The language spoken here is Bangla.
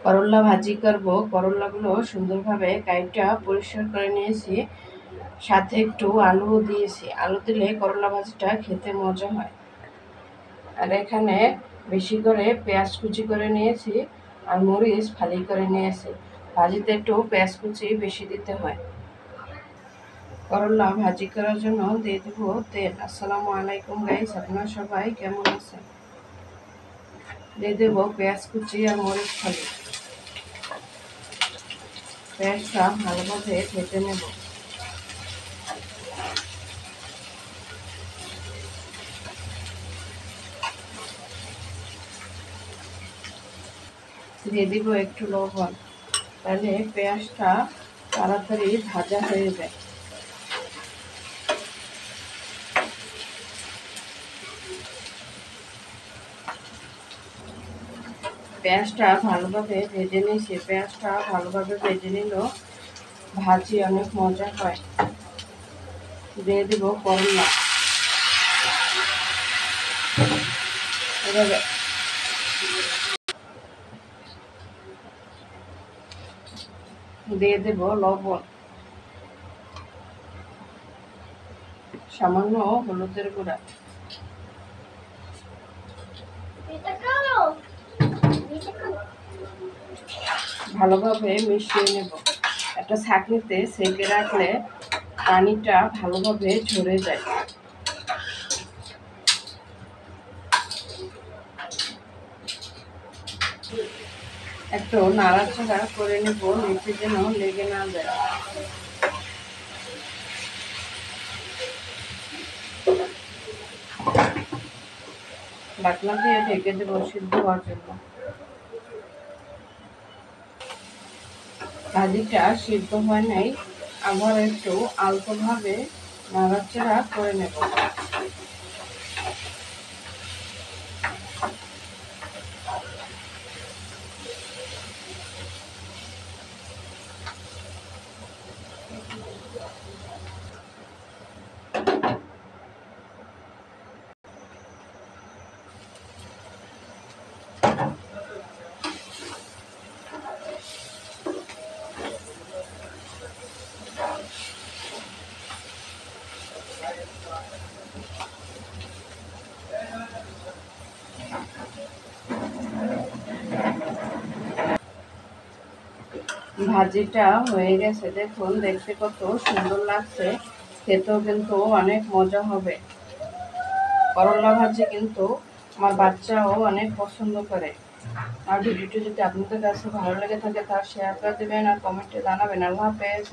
করল্লা ভাজি করব। করল্লাগুলো সুন্দরভাবে কাইটা পরিষ্কার করে নিয়েছি, সাথে একটু আলুও দিয়েছি। আলু দিলে করল্লা ভাজিটা খেতে মজা হয়। আর এখানে বেশি করে পেঁয়াজ কুচি করে নিয়েছি আর মরিচ ফালি করে নিয়েছি। ভাজিতে একটু পেঁয়াজ কুচি বেশি দিতে হয়। করল্লা ভাজি করার জন্য দিয়ে দেবো তেল। আসসালামু আলাইকুম গাইস, আপনারা সবাই কেমন আছেন? দিয়ে দেবো পেঁয়াজ কুচি আর মরিচ ফালি। পেঁয়াজটা ভালোভাবে ভেজে নেব। দিয়ে দিব একটু লবণ, তাহলে পেঁয়াজটা তাড়াতাড়ি ভাজা হয়ে যায়। পেঁয়াজটা ভালোভাবে ভেজে নিয়েছি। পেঁয়াজটা ভালোভাবে ভেজে নিল ভাজি অনেক মজা হয়। দিয়ে দিব করলা। এভাবে দিয়ে দেব লবণ, সামান্য হলুদের গুঁড়া। ভালোভাবে মিশিয়ে নেব। একটা ছাঁকনিতে সেঁকে রাখলে পানিটা ভালোভাবে ঝরে যায়। একটু নাড়াচাড়া করে নেব, নিচে যেন লেগে না যায়। ঢাকনা দিয়ে ঢেকে দেবো সিদ্ধ হওয়ার জন্য। ভাজিটা সিদ্ধ হয় নাই, আবার একটু আলতোভাবে নাড়াচাড়া করে নেব। ভাজিটা হয়ে গেছে, দেখুন দেখতে কত সুন্দর লাগছে, খেতেও কিন্তু অনেক মজা হবে। করলা ভাজি কিন্তু আমার বাচ্চাও অনেক পছন্দ করে। আর ভিডিওটি যদি আপনাদের কাছে ভালো লেগে থাকে তার শেয়ার করে দেবেন আর কমেন্টে জানাবেন। আল্লাহ হাফেজ।